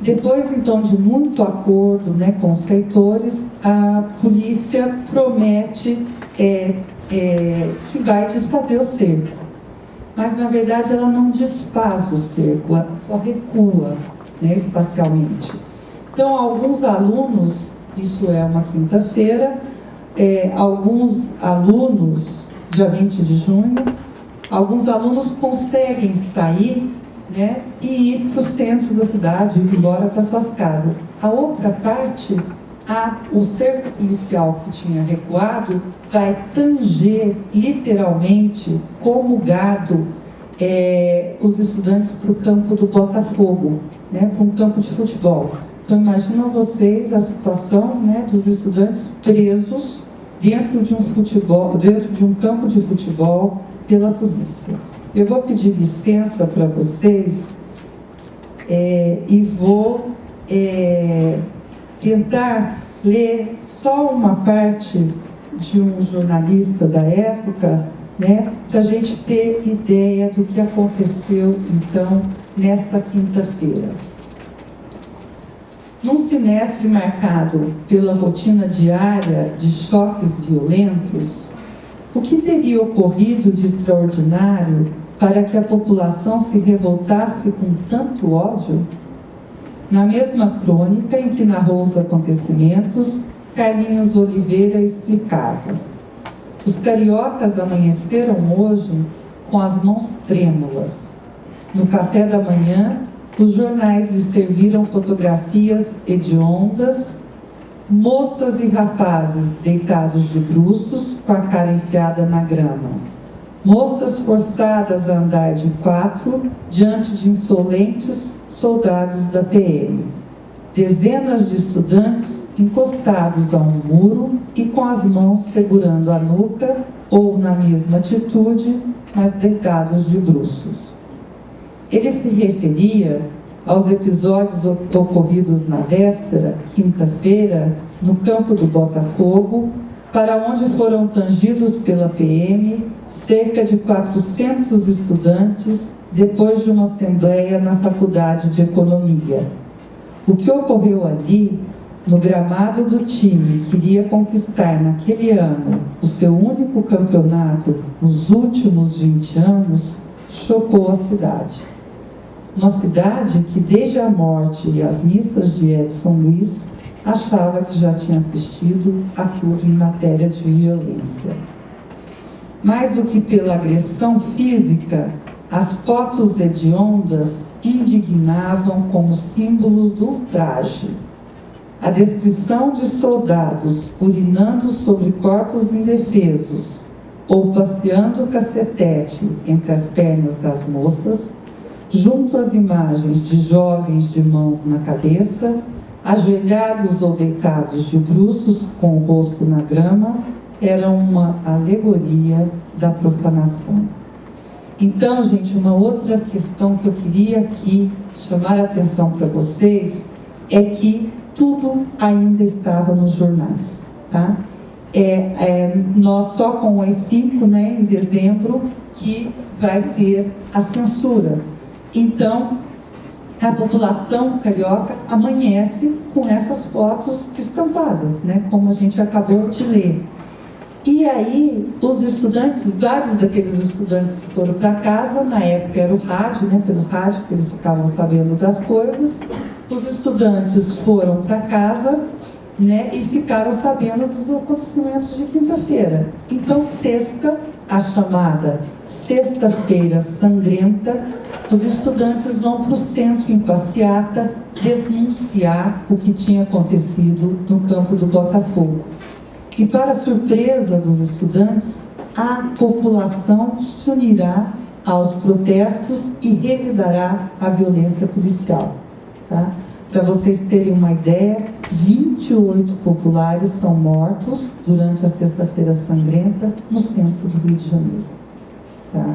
J: Depois, então, de muito acordo, né, com os reitores, a polícia promete que vai desfazer o cerco. Mas, na verdade, ela não desfaz o cerco, ela só recua, né, espacialmente. Então, alguns alunos, isso é uma quinta-feira, alguns alunos, dia 20 de junho, alguns alunos conseguem sair, né, e ir para o centro da cidade, ir embora para suas casas. A outra parte, o cerco policial que tinha recuado, vai tanger literalmente, como gado, os estudantes para o campo do Botafogo, né, para um campo de futebol. Então imaginam vocês a situação, né, dos estudantes presos dentro de um campo de futebol pela polícia. Eu vou pedir licença para vocês e vou tentar ler só uma parte de um jornalista da época, né, para a gente ter ideia do que aconteceu, então, nesta quinta-feira. Num semestre marcado pela rotina diária de choques violentos, o que teria ocorrido de extraordinário para que a população se revoltasse com tanto ódio? Na mesma crônica em que narrou os acontecimentos, Carlinhos Oliveira explicava: os cariocas amanheceram hoje com as mãos trêmulas. No café da manhã, os jornais lhes serviram fotografias hediondas, moças e rapazes deitados de bruços, com a cara enfiada na grama. Moças forçadas a andar de quatro diante de insolentes soldados da PM. Dezenas de estudantes encostados a um muro e com as mãos segurando a nuca ou na mesma atitude, mas deitados de bruços. Ele se referia aos episódios ocorridos na véspera, quinta-feira, no campo do Botafogo, para onde foram tangidos pela PM cerca de 400 estudantes depois de uma assembleia na Faculdade de Economia. O que ocorreu ali, no gramado do time que iria conquistar naquele ano o seu único campeonato nos últimos 20 anos, chocou a cidade. Uma cidade que, desde a morte e as missas de Edson Luiz, achava que já tinha assistido a tudo em matéria de violência. Mais do que pela agressão física, as fotos hediondas indignavam como símbolos do ultraje. A descrição de soldados urinando sobre corpos indefesos ou passeando o cacetete entre as pernas das moças, junto às imagens de jovens de mãos na cabeça, ajoelhados ou deitados de bruços com o rosto na grama, era uma alegoria da profanação. Então, gente, uma outra questão que eu queria aqui chamar a atenção para vocês é que tudo ainda estava nos jornais, tá? Nós só com as 5, né, em dezembro, que vai ter a censura. Então, a população carioca amanhece com essas fotos estampadas, né, como a gente acabou de ler. E aí, os estudantes, vários daqueles estudantes que foram para casa, na época era o rádio, né, pelo rádio que eles ficavam sabendo das coisas, os estudantes foram para casa, né, e ficaram sabendo dos acontecimentos de quinta-feira. Então, sexta, a chamada Sexta-feira Sangrenta, os estudantes vão para o centro em passeata denunciar o que tinha acontecido no campo do Botafogo. E, para surpresa dos estudantes, a população se unirá aos protestos e revidará a violência policial. Tá? Para vocês terem uma ideia, 28 populares são mortos durante a Sexta-feira Sangrenta no centro do Rio de Janeiro. Tá?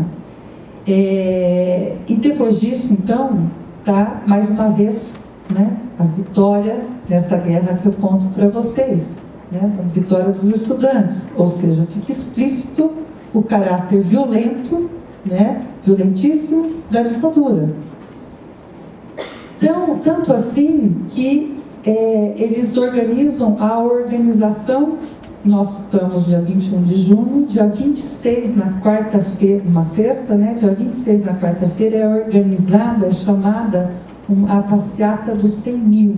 J: E depois disso, então, tá, mais uma vez, né, a vitória dessa guerra que eu conto para vocês, né, a vitória dos estudantes, ou seja, fica explícito o caráter violento, né, violentíssimo da ditadura. Então, tanto assim que eles organizam a organização. Nós estamos dia 21 de junho, dia 26 na quarta-feira, uma sexta, né? Dia 26 na quarta-feira é organizada, é chamada a passeata dos 100 mil.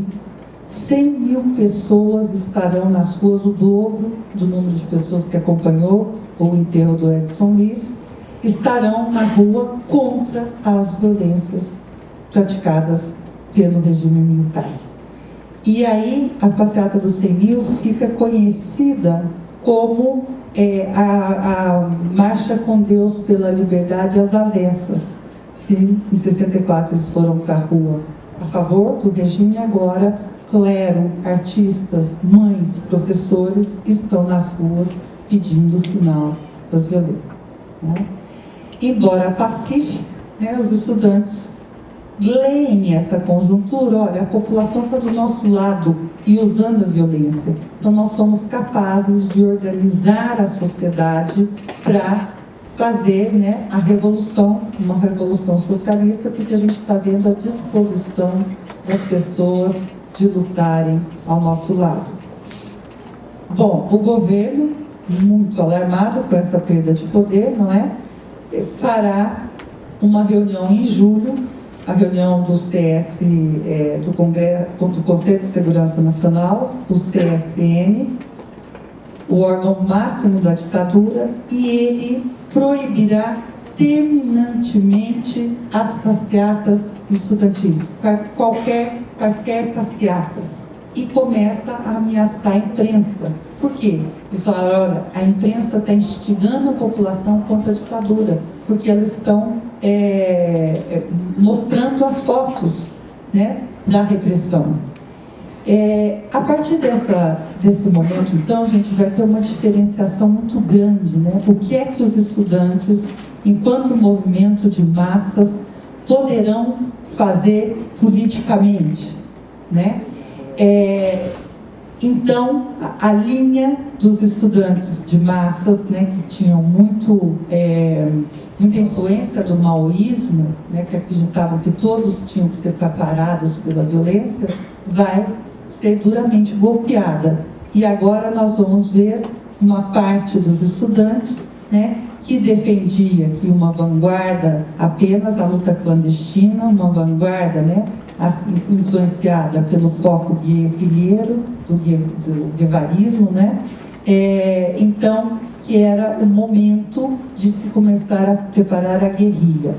J: 100 mil pessoas estarão nas ruas, o dobro do número de pessoas que acompanhou o enterro do Edson Luiz, estarão na rua contra as violências praticadas pelo regime militar. E aí, a passeata dos 100 mil fica conhecida como a Marcha com Deus pela Liberdade às Avessas. Sim, em 64 eles foram para a rua a favor do regime. Agora, clero, artistas, mães, professores estão nas ruas pedindo o final das violências. Né? Embora pacífica, né, os estudantes leem essa conjuntura. Olha, a população está do nosso lado e usando a violência. Então nós somos capazes de organizar a sociedade para fazer, né, a revolução, uma revolução socialista, porque a gente está vendo a disposição das pessoas de lutarem ao nosso lado. Bom, o governo, muito alarmado com essa perda de poder, não é? Fará uma reunião em julho, a reunião do CS, do Conselho de Segurança Nacional, o CSN, o órgão máximo da ditadura, e ele proibirá terminantemente as passeatas estudantis, quaisquer passeatas, e começa a ameaçar a imprensa. Por quê? Eles falaram, olha, a imprensa está instigando a população contra a ditadura, porque elas estão mostrando as fotos, né, da repressão. A partir desse momento, então, a gente vai ter uma diferenciação muito grande, né? O que é que os estudantes, enquanto movimento de massas, poderão fazer politicamente, né? Então, a linha dos estudantes de massas, né, que tinham muita influência do maoísmo, né, que acreditavam que todos tinham que ser preparados pela violência, vai ser duramente golpeada. E agora nós vamos ver uma parte dos estudantes, né, que defendia que uma vanguarda, apenas a luta clandestina, uma vanguarda, né, influenciada pelo foco guerrilheiro, do guevarismo, né? Então, que era o momento de se começar a preparar a guerrilha.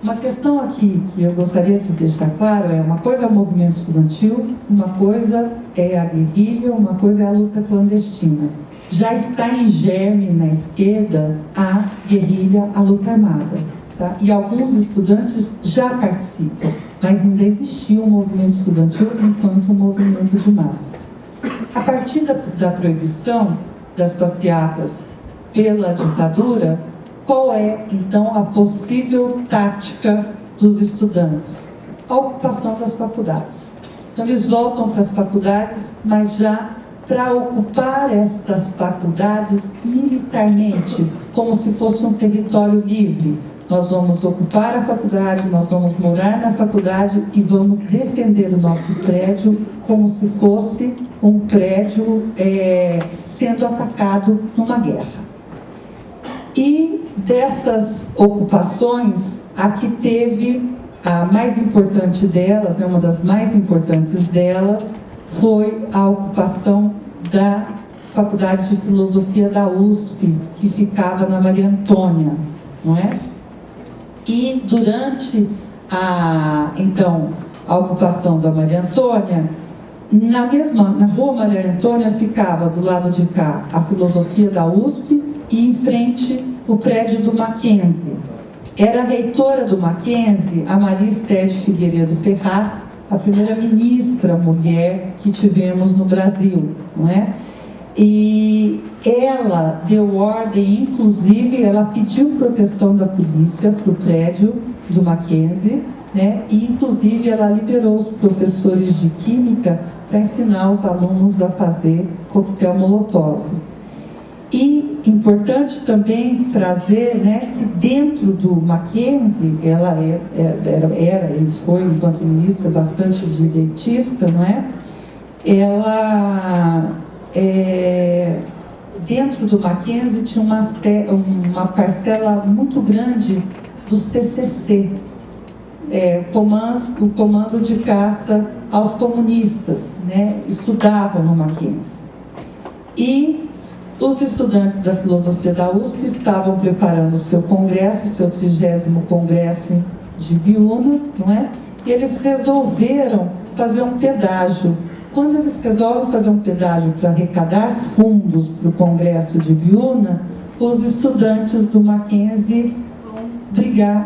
J: Uma questão aqui que eu gostaria de deixar claro é: uma coisa é o movimento estudantil, uma coisa é a guerrilha, uma coisa é a luta clandestina. Já está em germe na esquerda a guerrilha, a luta armada. Tá? E alguns estudantes já participam, mas ainda existia um movimento estudantil enquanto um movimento de massas. A partir da proibição das passeatas pela ditadura, qual é, então, a possível tática dos estudantes? A ocupação das faculdades. Então, eles voltam para as faculdades, mas já para ocupar estas faculdades militarmente, como se fosse um território livre. Nós vamos ocupar a faculdade, nós vamos morar na faculdade e vamos defender o nosso prédio como se fosse um prédio sendo atacado numa guerra. E dessas ocupações, a que teve a mais importante delas, né, uma das mais importantes delas, foi a ocupação da Faculdade de Filosofia da USP, que ficava na Maria Antônia, não é? E durante a ocupação da Maria Antônia, na rua Maria Antônia ficava do lado de cá a Filosofia da USP e em frente o prédio do Mackenzie. Era a reitora do Mackenzie, a Maria Esther de Figueiredo Ferraz, a primeira ministra mulher que tivemos no Brasil, não é? E ela deu ordem, inclusive, ela pediu proteção da polícia para o prédio do Mackenzie, né? E, inclusive, ela liberou os professores de química para ensinar os alunos a fazer coquetel Molotov. E importante também trazer, né, que dentro do Mackenzie, ela era e foi, enquanto ministra, bastante direitista, não é? Ela, dentro do Mackenzie, tinha uma parcela muito grande do CCC, o Comando de Caça aos Comunistas, né? Estudavam no Mackenzie. E os estudantes da filosofia da USP estavam preparando o seu congresso, o seu 30º congresso de Biúna, não é? E eles resolveram fazer um pedágio. Quando eles resolvem fazer um pedágio para arrecadar fundos para o congresso de Biúna, os estudantes do Mackenzie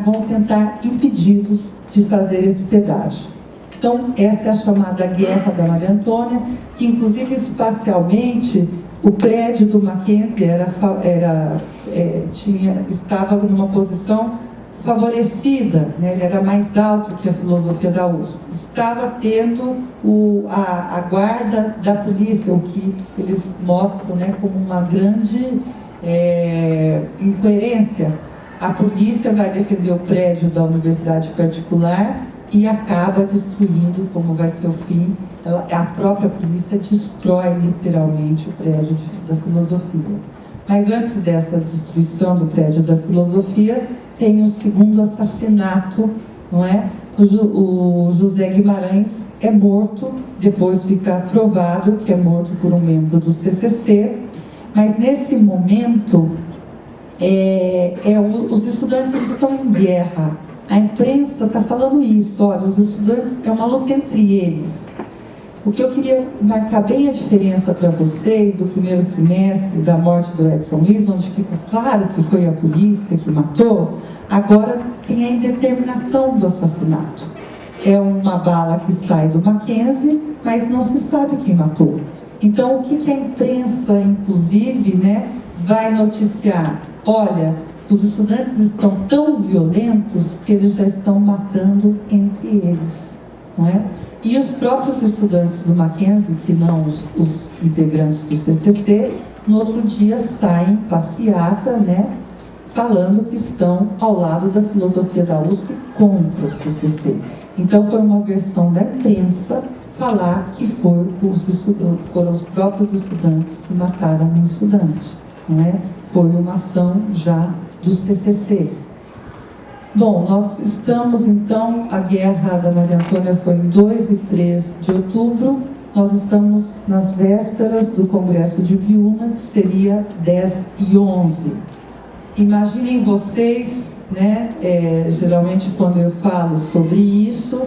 J: vão tentar impedi-los de fazer esse pedágio. Então, essa é a chamada Guerra da Maria Antônia, que, inclusive, espacialmente, o prédio do Mackenzie estava numa posição favorecida, né? Ele era mais alto que a filosofia da USP. Estava tendo a guarda da polícia, o que eles mostram, né, como uma grande incoerência. A polícia vai defender o prédio da universidade particular e acaba destruindo, como vai ser o fim. A própria polícia destrói literalmente o prédio da filosofia. Mas antes dessa destruição do prédio da filosofia, tem o segundo assassinato, não é? O José Guimarães é morto, depois fica provado que é morto por um membro do CCC, mas nesse momento os estudantes estão em guerra. A imprensa está falando isso, olha, os estudantes, é uma luta entre eles. O que eu queria marcar bem a diferença para vocês do primeiro semestre da morte do Edson Luiz, onde fica claro que foi a polícia que matou, agora tem a indeterminação do assassinato. É uma bala que sai do Mackenzie, mas não se sabe quem matou. Então, o que a imprensa, inclusive, né, vai noticiar? Olha, os estudantes estão tão violentos que eles já estão matando entre eles, não é? E os próprios estudantes do Mackenzie, que não os integrantes do CCC, no outro dia saem passeata, né, falando que estão ao lado da filosofia da USP contra o CCC. Então foi uma versão da imprensa falar que foram os próprios estudantes que mataram um estudante, não é? Foi uma ação já do CCC. Bom, nós estamos então, a Guerra da Maria Antônia foi em 2 e 3 de outubro, nós estamos nas vésperas do Congresso de Biúna, que seria 10 e 11. Imaginem vocês, né, geralmente quando eu falo sobre isso,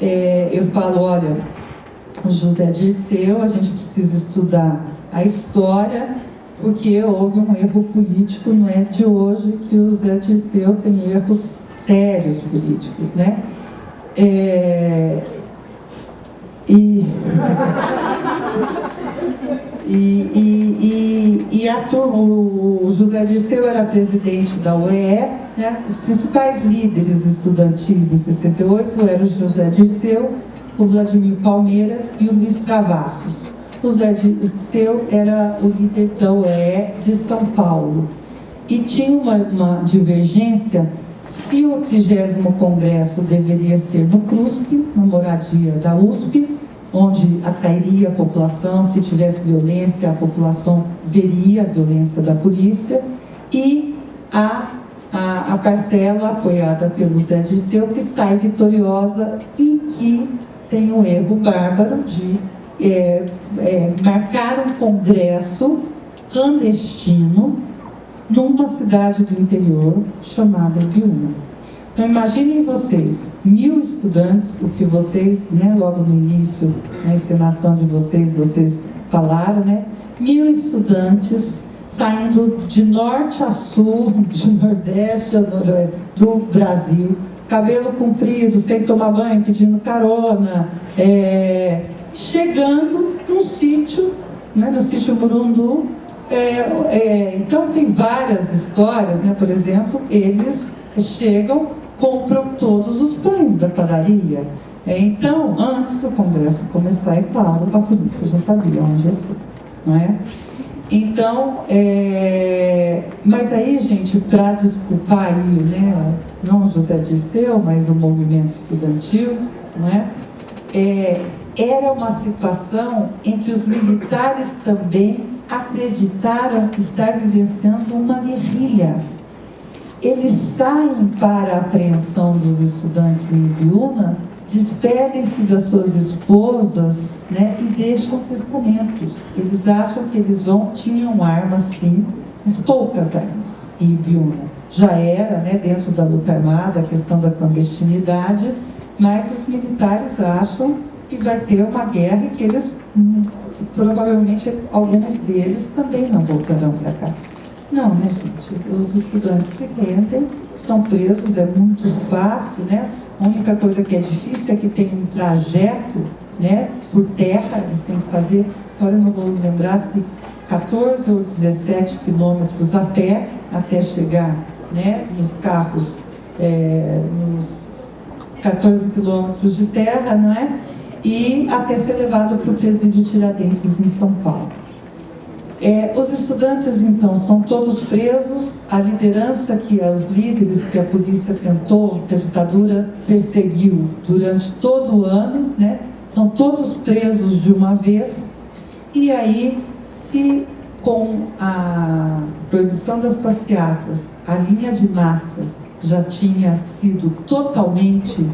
J: eu falo, olha, o José Dirceu, a gente precisa estudar a história, porque houve um erro político, não é de hoje que o José Dirceu tem erros sérios políticos, né? O José Dirceu era presidente da UEE, né? Os principais líderes estudantis em 68 eram o José Dirceu, o Vladimir Palmeira e o Luiz Travassos. O José Dirceu era o líder da UEE de São Paulo. E tinha uma divergência se o 30º Congresso deveria ser no CRUSP, na moradia da USP, onde atrairia a população, se tivesse violência, a população veria a violência da polícia, e a parcela apoiada pelo Zé Dirceu, que sai vitoriosa e que tem um erro bárbaro de marcar um congresso clandestino numa cidade do interior chamada Biúna. Então imaginem vocês, 1000 estudantes, o que vocês, né, logo no início, na encenação de vocês falaram, né? 1000 estudantes saindo de norte a sul, de nordeste a noroeste do Brasil, cabelo comprido, sem tomar banho, pedindo carona, chegando num sítio, né, do sítio Murundu. Então tem várias histórias, né? Por exemplo, eles chegam, compram todos os pães da padaria. Então, antes do Congresso começar, é claro, a polícia já sabia onde ia ser, não é? Então, mas aí, gente, para desculpar aí, né, não José Dirceu, mas o movimento estudantil, não é? Era uma situação em que os militares também acreditaram estar vivenciando uma guerrilha. Eles saem para a apreensão dos estudantes em Ibiúna, despedem-se das suas esposas, né, e deixam testamentos. Eles acham que eles tinham armas, sim, mas poucas armas em Ibiúna. Já era, né, dentro da luta armada, a questão da clandestinidade, mas os militares acham que vai ter uma guerra e que eles, provavelmente, alguns deles também não voltarão para cá. Não, né, gente? Os estudantes se rendem, são presos, é muito fácil, né? A única coisa que é difícil é que tem um trajeto, né, por terra, eles têm que fazer, agora eu não vou lembrar se 14 ou 17 quilômetros a pé até chegar, né, nos carros, nos 14 quilômetros de terra, não é? E até ser levado para o presídio Tiradentes, em São Paulo. Os estudantes, então, são todos presos. A liderança, os líderes que a polícia tentou, que a ditadura perseguiu durante todo o ano, né, são todos presos de uma vez. E aí, se com a proibição das passeatas, a linha de massas já tinha sido totalmente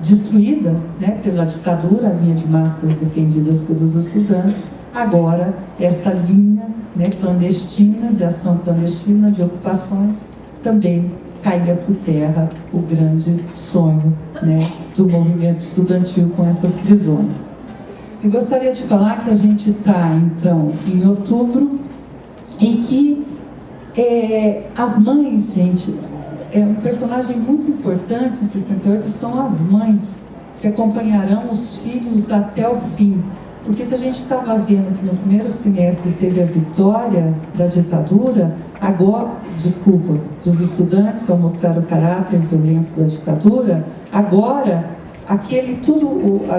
J: destruída, né, pela ditadura, a linha de massas defendidas pelos estudantes, agora essa linha, né, clandestina, de ação clandestina, de ocupações, também caía por terra o grande sonho, né, do movimento estudantil com essas prisões. Eu gostaria de falar que a gente está, então, em outubro, em que as mães, gente, um personagem muito importante em 68 são as mães, que acompanharão os filhos até o fim. Porque se a gente estava vendo que no primeiro semestre teve a vitória da ditadura, agora, dos estudantes ao mostrar o caráter violento da ditadura, agora,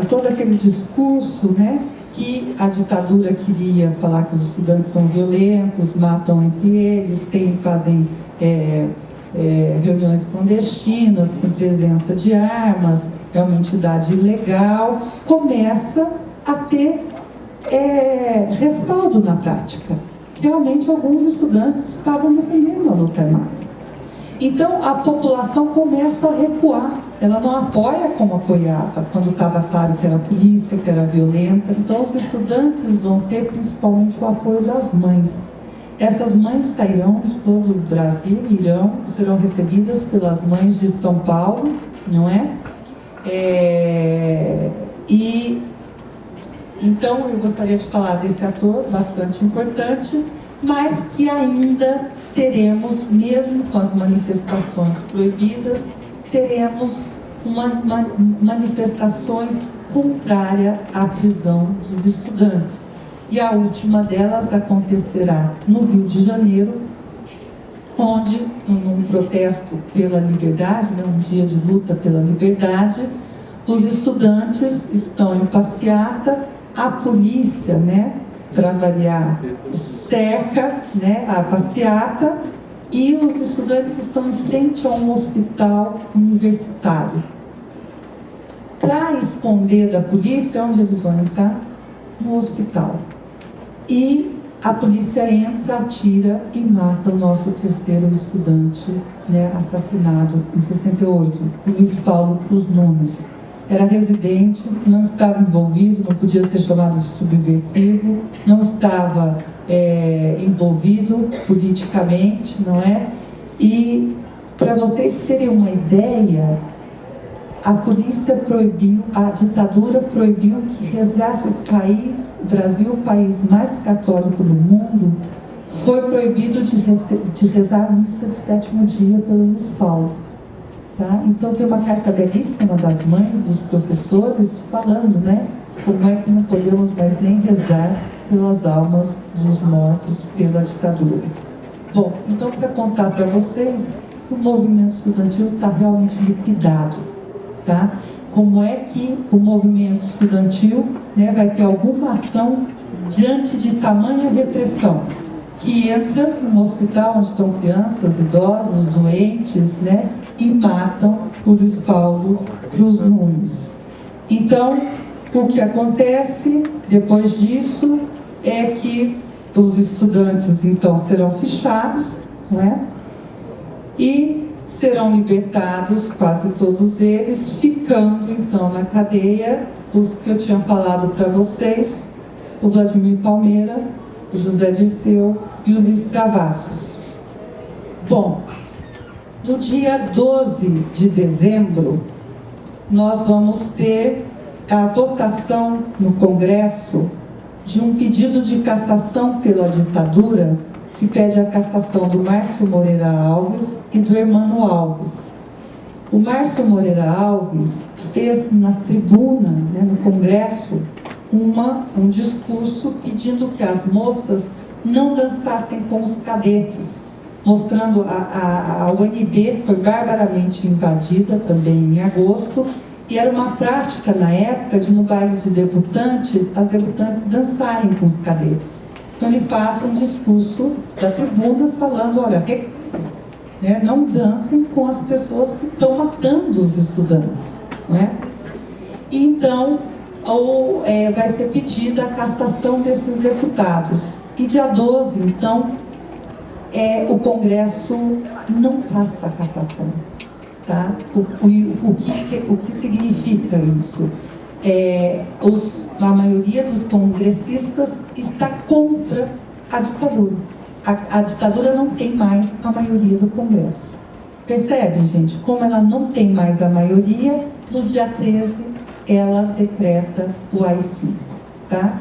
J: todo aquele discurso, né, que a ditadura queria falar que os estudantes são violentos, matam entre eles, fazem reuniões clandestinas com presença de armas, é uma entidade ilegal, começa a ter respaldo na prática. Realmente, alguns estudantes estavam defendendo a luta armada. Então, a população começa a recuar. Ela não apoia como apoiava, quando estava claro que era a polícia, que era violenta. Então, os estudantes vão ter principalmente o apoio das mães. Essas mães sairão de todo o Brasil, serão recebidas pelas mães de São Paulo, não é? Então, eu gostaria de falar desse ator bastante importante, mas que ainda teremos, mesmo com as manifestações proibidas, teremos manifestações contrárias à prisão dos estudantes. E a última delas acontecerá no Rio de Janeiro, onde, num protesto pela liberdade, né, um dia de luta pela liberdade, os estudantes estão em passeata, a polícia, né, para variar, cerca, né, a passeata, e os estudantes estão em frente a um hospital universitário. Para esconder da polícia, onde eles vão entrar? No hospital. E a polícia entra, atira e mata o nosso terceiro estudante, né, assassinado em 68, o Luiz Paulo Cruz Nunes. Era residente, não estava envolvido, não podia ser chamado de subversivo, não estava envolvido politicamente, não é? E, para vocês terem uma ideia, a polícia proibiu, a ditadura proibiu que rezasse o país, o Brasil, o país mais católico do mundo, foi proibido de rezar a missa de sétimo dia pelo Luiz Paulo. Tá? Então tem uma carta belíssima das mães, dos professores, falando, né, como é que não podemos mais nem rezar pelas almas dos mortos pela ditadura? Bom, então, para contar para vocês que o movimento estudantil está realmente liquidado, tá? Como é que o movimento estudantil, né, vai ter alguma ação diante de tamanha repressão, que entra no hospital onde estão crianças, idosos, doentes, né, e matam o Luiz Paulo Cruz Nunes. Então, o que acontece depois disso é que os estudantes, então, serão fichados, não é? E serão libertados, quase todos eles, ficando, então, na cadeia, os que eu tinha falado para vocês, o Vladimir Palmeira, o José Dirceu e o Luiz Travassos. Bom, no dia 12 de dezembro, nós vamos ter a votação no Congresso de um pedido de cassação pela ditadura, que pede a cassação do Márcio Moreira Alves e do Hermano Alves. O Márcio Moreira Alves fez na tribuna, né, no Congresso, um discurso pedindo que as moças não dançassem com os cadetes, mostrando a UNB foi barbaramente invadida também em agosto, e era uma prática na época de, no baile de debutante, as debutantes dançarem com os cadetes. Então ele faz um discurso da tribuna falando, olha, né, não dancem com as pessoas que estão matando os estudantes, né? E então vai ser pedida a cassação desses deputados. E dia 12, então, o Congresso não passa a cassação. Tá? O que significa isso? A maioria dos congressistas está contra a ditadura. A ditadura não tem mais a maioria do Congresso. Percebe, gente? Como ela não tem mais a maioria, no dia 13 ela decreta o AI-5. Tá?